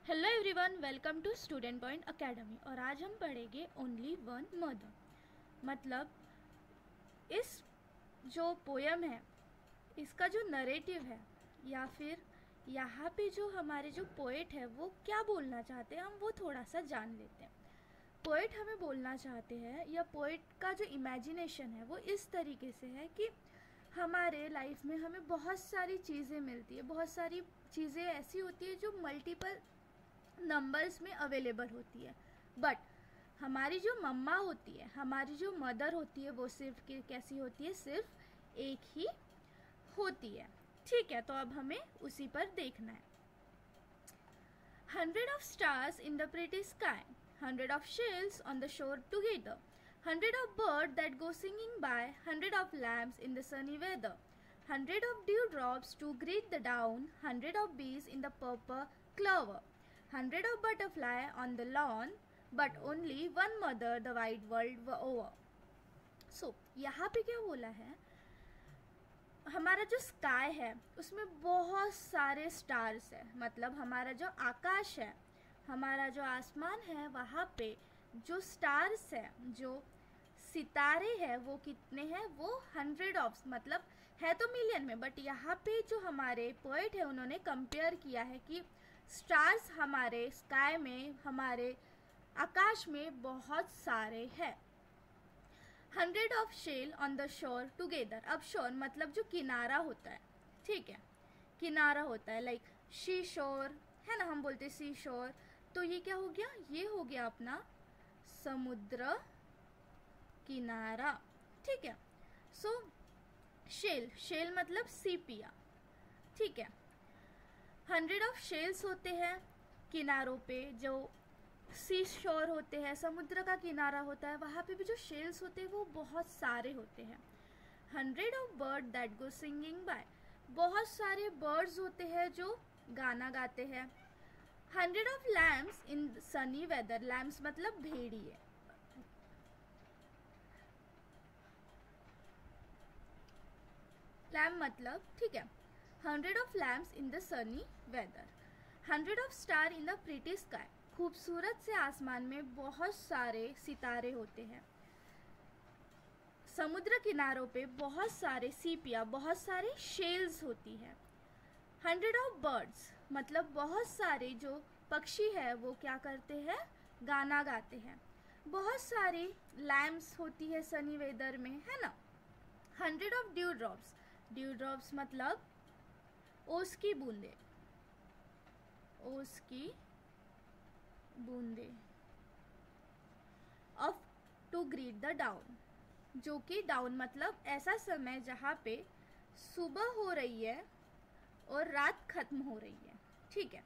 Hello everyone, welcome to student point academy. और आज हम पढ़ेंगे ओनली वन मदर। मतलब इस जो पोयम है, इसका जो नरेटिव है या फिर यहाँ पे जो हमारे जो पोएट है वो क्या बोलना चाहते हैं, हम वो थोड़ा सा जान लेते हैं। पोएट हमें बोलना चाहते हैं या पोएट का जो इमेजिनेशन है वो इस तरीके से है कि हमारे लाइफ में हमें बहुत सारी चीज़ें मिलती है, बहुत सारी चीज़ें ऐसी होती है जो मल्टीपल नंबर्स में अवेलेबल होती है, बट हमारी जो मम्मा होती है, हमारी जो मदर होती है, वो सिर्फ कैसी होती है, सिर्फ एक ही होती है। ठीक है, तो अब हमें उसी पर देखना है। 100 of stars in the pretty sky, 100 of shells on the shore together, 100 of birds that go singing by, 100 of lamps in the sunny weather, 100 of dewdrops to greet the dawn, 100 of bees in the purple clover, 100 of butterfly on the lawn, but only one mother the wide world over. So, यहाँ पे क्या बोला है, हमारा जो sky है उसमें बहुत सारे स्टार्स है। मतलब हमारा जो आकाश है, हमारा जो आसमान है, वहाँ पे जो स्टार्स है, जो सितारे हैं, वो कितने हैं, वो 100 ऑफ, मतलब है तो मिलियन में, बट यहाँ पे जो हमारे पोएट है उन्होंने कंपेयर किया है कि स्टार्स हमारे स्काई में, हमारे आकाश में बहुत सारे हैं। 100 of shell on the shore together. अब शोर मतलब जो किनारा होता है, ठीक है, किनारा होता है, लाइक सी शोर है ना, हम बोलते हैं सी शोर। तो ये क्या हो गया, ये हो गया अपना समुद्र किनारा। ठीक है, सो शेल, शेल मतलब सीपिया। ठीक है, 100 ऑफ शेल्स होते हैं किनारों पे, जो सी शोर होते हैं, समुद्र का किनारा होता है, वहाँ पे भी जो शेल्स होते हैं वो बहुत सारे होते हैं। 100 of bird that go singing by, बहुत सारे बर्ड्स होते हैं जो गाना गाते हैं। 100 of lambs in sunny weather, lambs मतलब भेड़िए, लैम्प मतलब, ठीक है, 100 of lambs in the sunny weather, 100 of star in the pretty sky, खूबसूरत से आसमान में बहुत सारे सितारे होते हैं। समुद्र किनारों पे बहुत सारे सीपिया, बहुत सारे शेल्स होती है। 100 ऑफ बर्ड्स मतलब बहुत सारे जो पक्षी है वो क्या करते हैं, गाना गाते हैं। बहुत सारी लैम्प्स होती है सनी वेदर में, है ना। 100 of dew drops, dew drops मतलब ओस की बूंदे, ओस की बूंदे। Of to greet the dawn, जो कि डाउन मतलब ऐसा समय जहाँ पे सुबह हो रही है और रात खत्म हो रही है। ठीक है,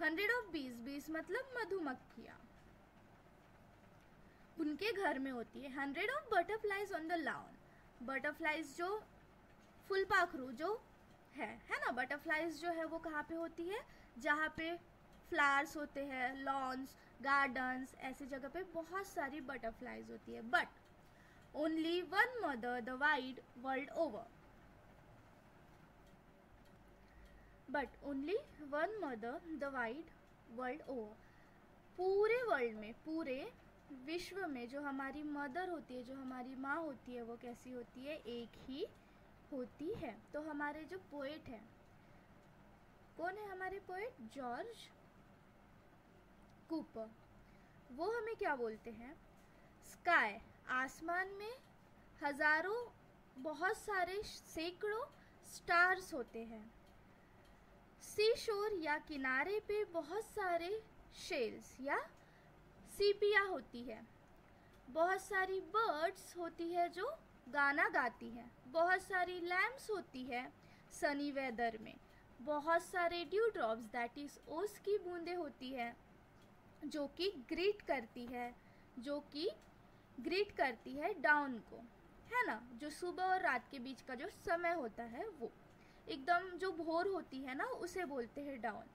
100 ऑफ बीज, बीज मतलब मधुमक्खियाँ, उनके घर में होती है। 100 of butterflies on the lawn, butterflies जो फुलपाखरू जो है ना, बटरफ्लाइज जो है वो कहाँ पे होती है, जहाँ पे फ्लावर्स होते हैं, लॉन्स, गार्डन्स, ऐसी जगह पे बहुत सारी बटरफ्लाइज होती है। But only one mother the wide world over, but only one mother the wide world over, पूरे वर्ल्ड में, पूरे विश्व में जो हमारी मदर होती है, जो हमारी माँ होती है, वो कैसी होती है, एक ही होती है। तो हमारे जो पोएट हैं, कौन है हमारे पोएट, जॉर्ज कूपर, वो हमें क्या बोलते हैं, स्काई, आसमान में हजारों, बहुत सारे सैकड़ों स्टार्स होते हैं। सी शोर या किनारे पे बहुत सारे शेल्स या सीपिया होती है। बहुत सारी बर्ड्स होती है जो गाना गाती है। बहुत सारी लैम्प्स होती है सनी वेदर में। बहुत सारे ड्यू ड्रॉप्स दैट इज ओस की बूंदे होती है, जो कि ग्रीट करती है, जो कि ग्रीट करती है डाउन को, है ना, जो सुबह और रात के बीच का जो समय होता है, वो एकदम जो भोर होती है ना, उसे बोलते हैं डाउन।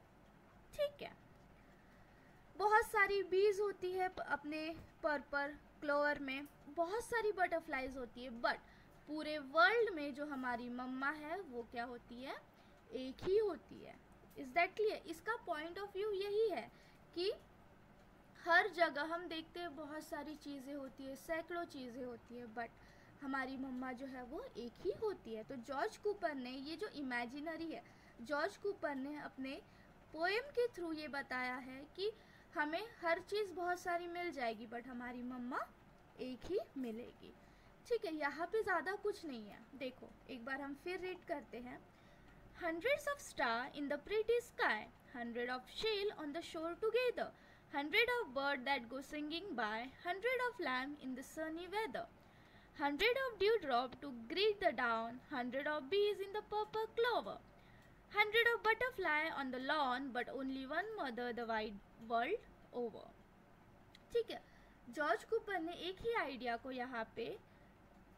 ठीक है, बहुत सारी बीज होती है अपने पर्पल क्लोवर में, बहुत सारी बटरफ्लाइज होती है, बट पूरे वर्ल्ड में जो हमारी मम्मा है वो क्या होती है, एक ही होती है। Is that clear? इसका पॉइंट ऑफ व्यू यही है कि हर जगह हम देखते हैं बहुत सारी चीज़ें होती है, सैकड़ों चीज़ें होती है, बट हमारी मम्मा जो है वो एक ही होती है। तो जॉर्ज कूपर ने ये जो इमेजिनरी है, जॉर्ज कूपर ने अपने पोएम के थ्रू ये बताया है कि हमें हर चीज़ बहुत सारी मिल जाएगी बट हमारी मम्मा एक ही मिलेगी। ठीक है, यहाँ पे ज़्यादा कुछ नहीं है। देखो एक बार हम फिर रीड करते हैं। Hundreds of stars in the pretty sky, hundred of sail on the shore together, hundred of birds that go singing by, hundred of lambs in the sunny weather, hundred of dewdrops to greet the dawn, hundred of bees in the purple clover, hundred of butterflies on the lawn, but only one mother the wide world over। ठीक है, George Cooper ने एक ही idea को यहाँ पे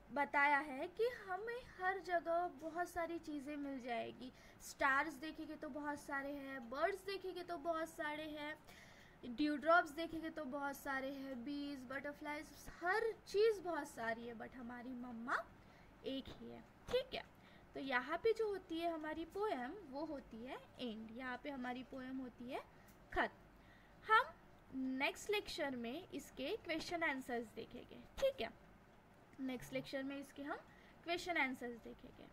बताया है कि हमें हर जगह बहुत सारी चीज़ें मिल जाएगी। स्टार्स देखेंगे तो बहुत सारे हैं, बर्ड्स देखेंगे तो बहुत सारे हैं, ड्यूड्रॉप्स देखेंगे तो बहुत सारे हैं, बीज, बटरफ्लाइज, हर चीज़ बहुत सारी है, बट हमारी मम्मा एक ही है। ठीक है, तो यहाँ पे जो होती है हमारी पोएम वो होती है एंड। यहाँ पे हमारी पोएम होती है खत्म। हम नेक्स्ट लेक्चर में इसके क्वेश्चन आंसर्स देखेंगे। ठीक है, नेक्स्ट लेक्चर में इसके हम क्वेश्चन आंसर्स देखेंगे।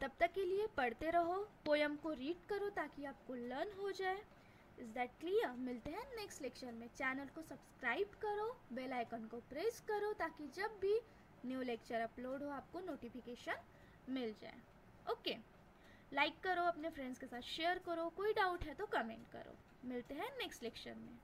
तब तक के लिए पढ़ते रहो, पोएम को रीड करो ताकि आपको लर्न हो जाए। Is that clear? मिलते हैं नेक्स्ट लेक्चर में। चैनल को सब्सक्राइब करो, बेल आइकन को प्रेस करो ताकि जब भी न्यू लेक्चर अपलोड हो आपको नोटिफिकेशन मिल जाए। ओके, लाइक करो, अपने फ्रेंड्स के साथ शेयर करो, कोई डाउट है तो कमेंट करो। मिलते हैं नेक्स्ट लेक्चर में।